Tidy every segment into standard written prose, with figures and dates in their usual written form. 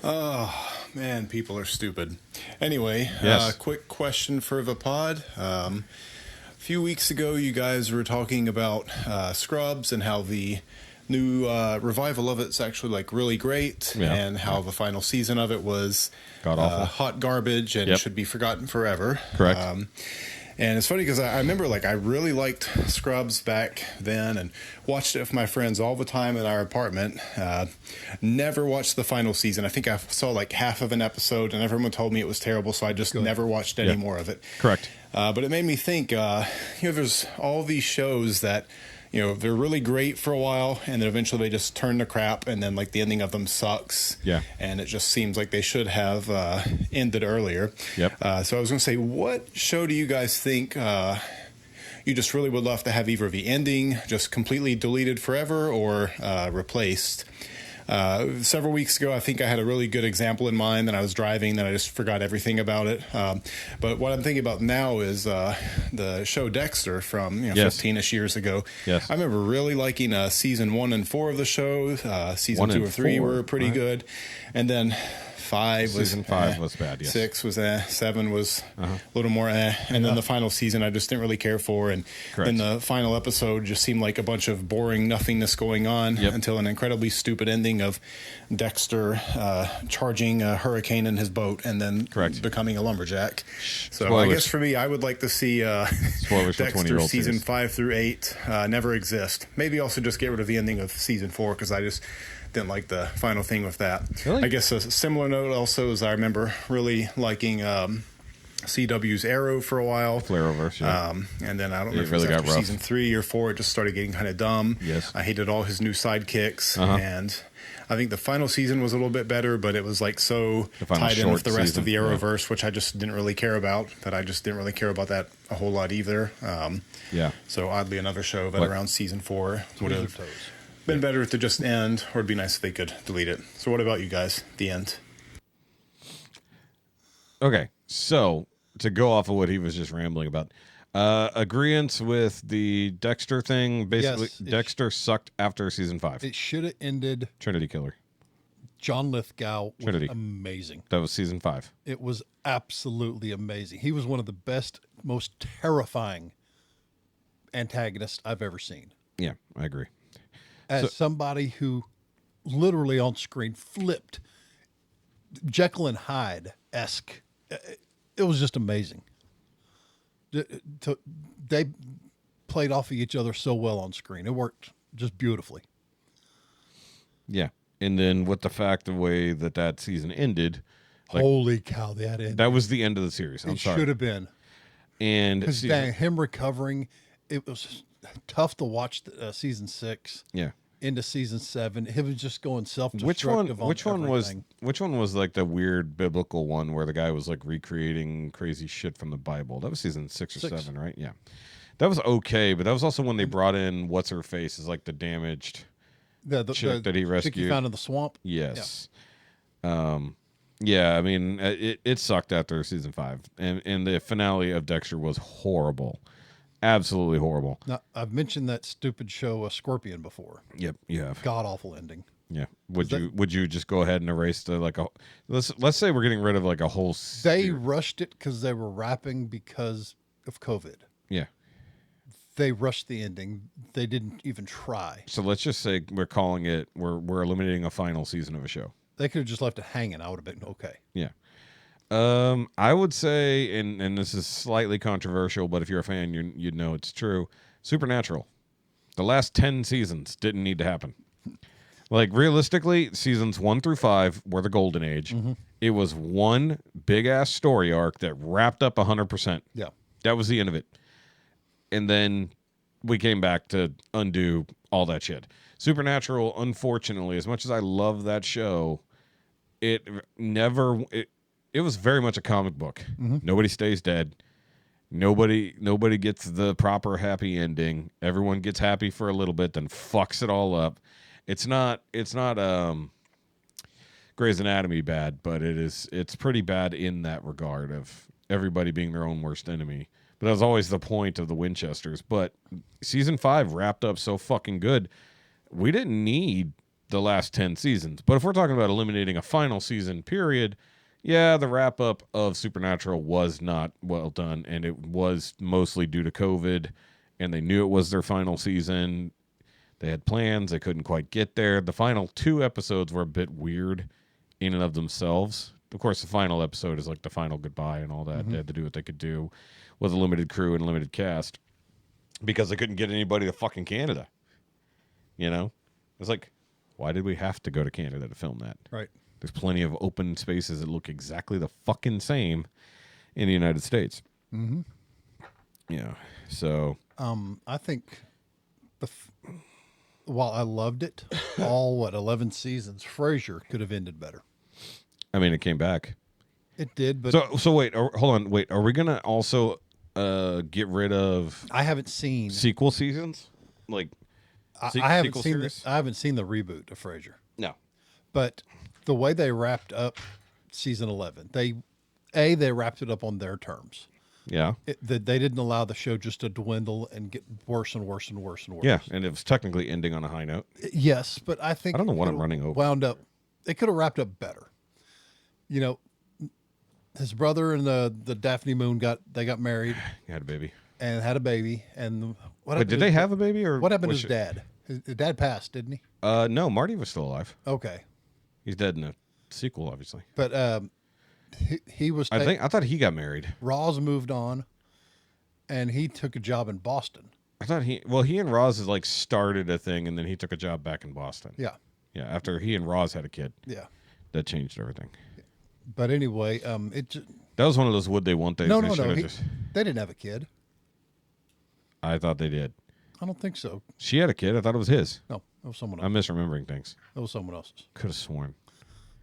Oh, man, people are stupid. Anyway, Yes. quick question for the pod. A few weeks ago, you guys were talking about Scrubs and how the new revival of it's actually like really great, Yeah. and how the final season of it was God awful. hot garbage and Yep. should be forgotten forever. Correct. And it's funny because I remember like I really liked Scrubs back then and watched it with my friends all the time in our apartment. Never watched the final season. I think I saw like half of an episode and everyone told me it was terrible, so I just never watched any more of it. Correct. But it made me think, there's all these shows that, they're really great for a while and then eventually they just turn to crap and then like the ending of them sucks. Yeah. And it just seems like they should have ended earlier. Yep. So I was going to say, what show do you guys think you just really would love to have either the ending just completely deleted forever or replaced? Several weeks ago, I think I had a really good example in mind, and I was driving and I just forgot everything about it. But what I'm thinking about now is the show Dexter from 15-ish years ago. Yes. I remember really liking season 1 and 4 of the show. Season 2 and 3 were pretty good. And then season 5 was bad. Yes. 6 was 7 was a little more and then the final season I just didn't really care for, and then the final episode just seemed like a bunch of boring nothingness going on until an incredibly stupid ending of Dexter charging a hurricane in his boat and then becoming a lumberjack. So spoilers. I guess for me, I would like to see Dexter season 5 through 8 never exist. Maybe also just get rid of the ending of season 4 because I just didn't like the final thing with that. Really? I guess a similar note also is I remember really liking CW's Arrow for a while. Flareoverse, yeah. And then I don't know if it was after season 3 or 4, it just started getting kind of dumb. Yes. I hated all his new sidekicks. And I think the final season was a little bit better, but it was like so tied in with the rest of the Arrowverse, which I just didn't really care about, that I just didn't really care about that a whole lot either. So oddly, another show that around season 4 would have been better to just end, or it'd be nice if they could delete it. So what about you guys? The end. Okay, so to go off of what he was just rambling about, agreeance with the Dexter thing. Basically, yes, Dexter sucked after season 5. It should have ended. Trinity Killer. John Lithgow was amazing. That was season 5. It was absolutely amazing. He was one of the best, most terrifying antagonists I've ever seen. Yeah, I agree. As somebody who literally on screen flipped Jekyll and Hyde-esque. It was just amazing. They played off of each other so well on screen. It worked just beautifully. Yeah. And then with the fact, the way that season ended. Holy cow, that ended. That was the end of the series. I'm sorry. It should have been. And because him recovering, it was tough to watch season 6. Yeah. Into season 7, it was just going self-destructive. Which one was like the weird biblical one where the guy was like recreating crazy shit from the Bible? That was season 6 or 7, right? Yeah, that was okay, but that was also when they brought in what's her face as like the damaged chick that he rescued. Chick he found in the swamp. Yes. Yeah. I mean, it sucked after season 5, and the finale of Dexter was horrible. Absolutely horrible. Now, I've mentioned that stupid show, Scorpion, before. Yep, you have. God awful ending. Yeah. Would you just go ahead and erase the let's say we're getting rid of like a whole They rushed it because they were wrapping because of COVID. Yeah. They rushed the ending. They didn't even try. So let's just say we're calling it we're eliminating a final season of a show. They could have just left it hanging. I would have been okay. Yeah. I would say, and this is slightly controversial, but if you're a fan, you'd know it's true. Supernatural. The last 10 seasons didn't need to happen. Like, realistically, seasons 1 through 5 were the golden age. Mm-hmm. It was one big-ass story arc that wrapped up 100%. Yeah. That was the end of it. And then we came back to undo all that shit. Supernatural, unfortunately, as much as I love that show, it was very much a comic book. Mm-hmm. Nobody stays dead. Nobody gets the proper happy ending. Everyone gets happy for a little bit, then fucks it all up. It's not Grey's Anatomy bad, but it's pretty bad in that regard of everybody being their own worst enemy. But that was always the point of the Winchesters. But season 5 wrapped up so fucking good. We didn't need the last 10 seasons. But if we're talking about eliminating a final season period, yeah, the wrap up of Supernatural was not well done, and it was mostly due to COVID, and they knew it was their final season. They had plans. They couldn't quite get there. The final 2 episodes were a bit weird in and of themselves. Of course, the final episode is like the final goodbye and all that. Mm-hmm. They had to do what they could do with a limited crew and limited cast because they couldn't get anybody to fucking Canada. You know? It's like, why did we have to go to Canada to film that? Right. There's plenty of open spaces that look exactly the fucking same in the United States. Mm-hmm. Yeah. So. I think while I loved it, all 11 seasons, Frasier could have ended better. I mean, it came back. It did, but so wait, hold on, wait. Are we gonna also get rid of? I haven't seen sequel seasons. Like, I haven't seen I haven't seen the reboot of Frasier. No, but the way they wrapped up season 11, they wrapped it up on their terms. Yeah, they didn't allow the show just to dwindle and get worse and worse and worse and worse. Yeah, and it was technically ending on a high note. Yes, but I think I don't know what I'm running over. Wound up. It could have wrapped up better. You know, his brother and the Daphne Moon got married. He had a baby. And had a baby. And what? Did they have a baby or what happened to his dad? His dad passed, didn't he? No, Marty was still alive. Okay, he's dead in the sequel, obviously. But he was. I thought he got married. Roz moved on, and he took a job in Boston. I thought he and Roz has like started a thing, and then he took a job back in Boston. Yeah. Yeah, after he and Roz had a kid. Yeah. That changed everything. But anyway, that was one of those would they won't they? No. They didn't have a kid. I thought they did. I don't think so. She had a kid. I thought it was his. No, it was someone else. I'm misremembering things. It was someone else's. Could have sworn.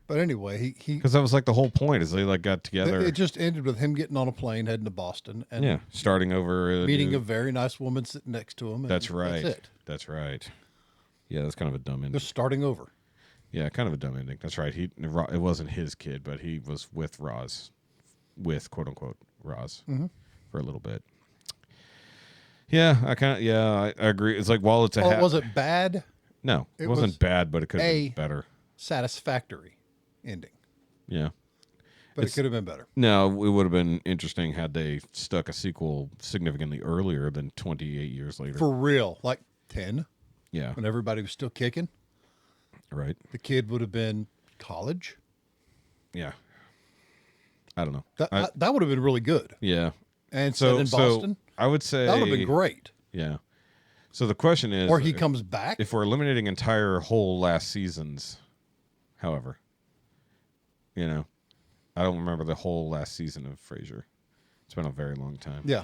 But anyway, he because that was like the whole point is they like got together. It just ended with him getting on a plane heading to Boston and starting over, meeting a very nice woman sitting next to him. That's right. That's it. That's right. Yeah, that's kind of a dumb ending. Just starting over. Yeah, kind of a dumb ending. That's right. It wasn't his kid, but he was with Roz, with quote unquote Roz, for a little bit. Yeah, I agree. It's like while it's was it bad? No, it wasn't bad, but it could have been better. Satisfactory ending. Yeah, but it could have been better. No, it would have been interesting had they stuck a sequel significantly earlier than 28 years later. For real, like 10. Yeah, when everybody was still kicking. Right. The kid would have been college. Yeah. I don't know. That would have been really good. Yeah. And so in Boston, I would say that would have been great. Yeah. So the question is, or he comes back. If we're eliminating entire whole last seasons, however, I don't remember the whole last season of Frasier. It's been a very long time. Yeah.